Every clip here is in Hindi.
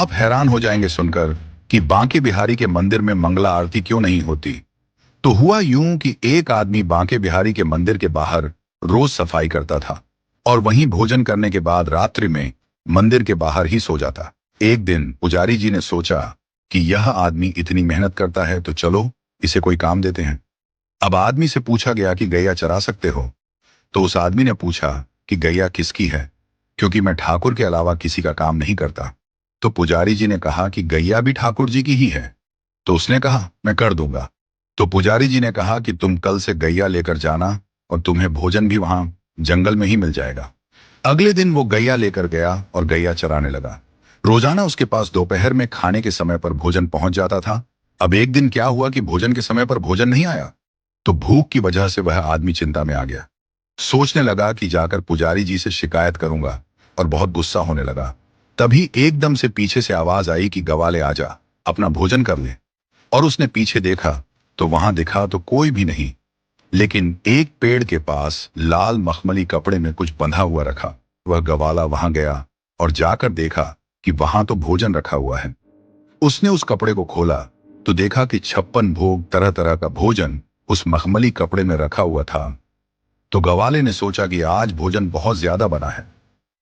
अब हैरान हो जाएंगे सुनकर कि बांके बिहारी के मंदिर में मंगला आरती क्यों नहीं होती। तो हुआ यूं कि एक आदमी बांके बिहारी के मंदिर के बाहर रोज सफाई करता था और वहीं भोजन करने के बाद रात्रि में मंदिर के बाहर ही सो जाता। एक दिन पुजारी जी ने सोचा कि यह आदमी इतनी मेहनत करता है तो चलो इसे कोई काम देते हैं। अब आदमी से पूछा गया कि गैया चरा सकते हो। तो उस आदमी ने पूछा कि गैया किसकी है, क्योंकि मैं ठाकुर के अलावा किसी का काम नहीं करता। तो पुजारी जी ने कहा कि गैया भी ठाकुर जी की ही है। तो उसने कहा मैं कर दूंगा। तो पुजारी जी ने कहा कि तुम कल से गैया लेकर जाना और तुम्हें भोजन भी वहां जंगल में ही मिल जाएगा। अगले दिन वो गैया लेकर गया और गैया चराने लगा। रोजाना उसके पास दोपहर में खाने के समय पर भोजन पहुंच जाता था। अब एक दिन क्या हुआ कि भोजन के समय पर भोजन नहीं आया। तो भूख की वजह से वह आदमी चिंता में आ गया। सोचने लगा कि जाकर पुजारी जी से शिकायत करूंगा और बहुत गुस्सा होने लगा। तभी एकदम से पीछे से आवाज आई कि गवाले आजा, अपना भोजन कर ले। और उसने पीछे देखा तो वहां दिखा तो कोई भी नहीं, लेकिन एक पेड़ के पास लाल मखमली कपड़े में कुछ बंधा हुआ रखा। वह गवाला वहां गया और जाकर देखा कि वहां तो भोजन रखा हुआ है। उसने उस कपड़े को खोला तो देखा कि 56 भोग तरह तरह का भोजन उस मखमली कपड़े में रखा हुआ था। तो गवाले ने सोचा कि आज भोजन बहुत ज्यादा बना है,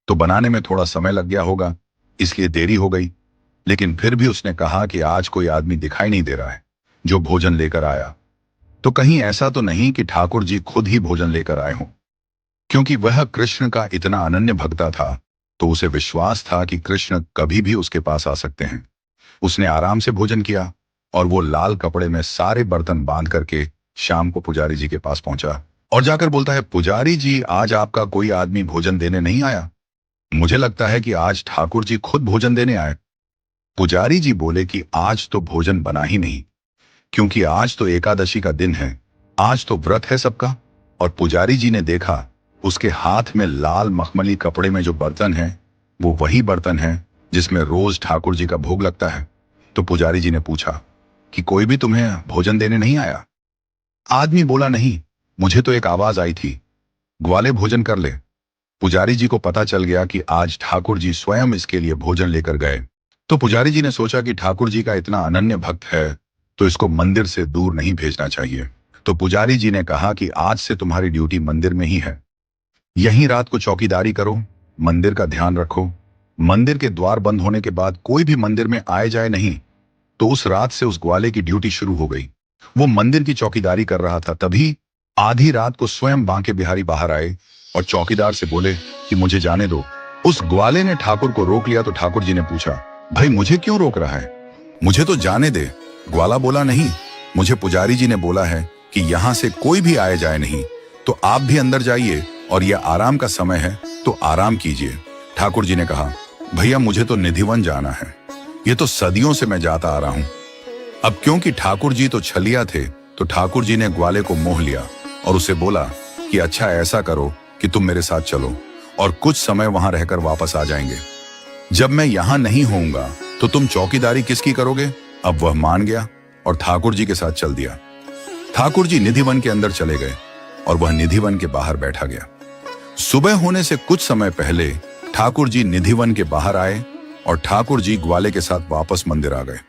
तो बनाने में थोड़ा समय लग गया होगा, इसलिए देरी हो गई। लेकिन फिर भी उसने कहा कि आज कोई आदमी दिखाई नहीं दे रहा है जो भोजन लेकर आया। तो कहीं ऐसा तो नहीं कि ठाकुर जी खुद ही भोजन लेकर आए हों। क्योंकि वह कृष्ण का इतना अनन्य भक्ता था तो उसे विश्वास था कि कृष्ण कभी भी उसके पास आ सकते हैं। उसने आराम से भोजन किया और वो लाल कपड़े में सारे बर्तन बांध करके शाम को पुजारी जी के पास पहुंचा और जाकर बोलता है, पुजारी जी आज आपका कोई आदमी भोजन देने नहीं आया। मुझे लगता है कि आज ठाकुर जी खुद भोजन देने आए। पुजारी जी बोले कि आज तो भोजन बना ही नहीं, क्योंकि आज तो एकादशी का दिन है, आज तो व्रत है सबका। और पुजारी जी ने देखा उसके हाथ में लाल मखमली कपड़े में जो बर्तन है वो वही बर्तन है जिसमें रोज ठाकुर जी का भोग लगता है। तो पुजारी जी ने पूछा कि कोई भी तुम्हें भोजन देने नहीं आया। आदमी बोला नहीं, मुझे तो एक आवाज आई थी, ग्वाले भोजन कर ले। पुजारी जी को पता चल गया कि आज ठाकुर जी स्वयं इसके लिए भोजन लेकर गए। तो पुजारी जी ने सोचा कि ठाकुर जी का इतना अनन्य भक्त है तो इसको मंदिर से दूर नहीं भेजना चाहिए। तो पुजारी जी ने कहा कि आज से तुम्हारी ड्यूटी मंदिर में ही है, यहीं रात को चौकीदारी करो, मंदिर का ध्यान रखो। मंदिर के द्वार बंद होने के बाद कोई भी मंदिर में आए जाए नहीं। तो उस रात से उस ग्वाले की ड्यूटी शुरू हो गई। वो मंदिर की चौकीदारी कर रहा था। तभी आधी रात को स्वयं बांके बिहारी बाहर आए और चौकीदार से बोले कि मुझे जाने दो। उस ग्वाले ने ठाकुर को रोक लिया। तो ठाकुर जी ने पूछा, भाई मुझे क्यों रोक रहा है, मुझे तो जाने दे। ग्वाला बोला, नहीं, मुझे पुजारी जी ने बोला है कि यहां से कोई भी आए जाए नहीं, तो आप भी अंदर जाइए और यह आराम का समय है तो आराम कीजिए। ठाकुर जी ने कहा, भैया मुझे तो निधिवन जाना है, ये तो सदियों से मैं जाता आ रहा हूं। अब क्योंकि ठाकुर जी तो छलिया थे तो ठाकुर जी ने ग्वाले को मोह लिया और उसे बोला कि अच्छा ऐसा करो कि तुम मेरे साथ चलो और कुछ समय वहां रहकर वापस आ जाएंगे। जब मैं यहां नहीं होऊंगा तो तुम चौकीदारी किसकी करोगे। अब वह मान गया और ठाकुर जी के साथ चल दिया। ठाकुर जी निधिवन के अंदर चले गए और वह निधिवन के बाहर बैठा गया। सुबह होने से कुछ समय पहले ठाकुर जी निधिवन के बाहर आए और ठाकुर जी ग्वाले के साथ वापस मंदिर आ गए।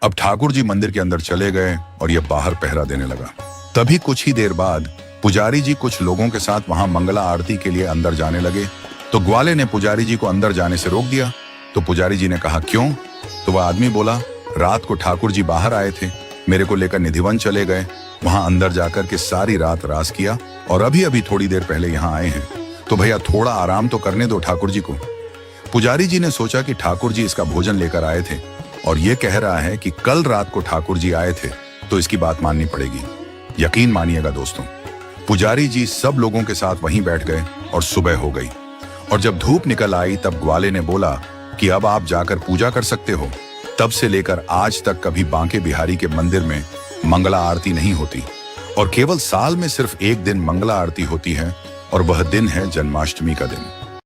अब ठाकुर जी मंदिर के अंदर चले गए और यह बाहर पहरा देने लगा। तभी कुछ ही देर बाद पुजारी जी कुछ लोगों के साथ वहां मंगला आरती के लिए अंदर जाने लगे। तो ग्वाले ने पुजारी जी को अंदर जाने से रोक दिया। तो पुजारी जी ने कहा, क्यों। तो वह आदमी बोला, रात को ठाकुर जी बाहर आए थे, मेरे को लेकर निधिवन चले गए, वहां अंदर जाकर के सारी रात रास किया और अभी अभी थोड़ी देर पहले यहाँ आए हैं, तो भैया थोड़ा आराम तो करने दो ठाकुर जी को। पुजारी जी ने सोचा कि ठाकुर जी इसका भोजन लेकर आए थे और ये कह रहा है कि कल रात को ठाकुर जी आए थे, तो इसकी बात माननी पड़ेगी। यकीन मानिएगा दोस्तों, पुजारी जी सब लोगों के साथ वहीं बैठ गए और सुबह हो गई। और जब धूप निकल आई तब ग्वाले ने बोला कि अब आप जाकर पूजा कर सकते हो। तब से लेकर आज तक कभी बांके बिहारी के मंदिर में मंगला आरती नहीं होती और केवल साल में सिर्फ एक दिन मंगला आरती होती है और वह दिन है जन्माष्टमी का दिन।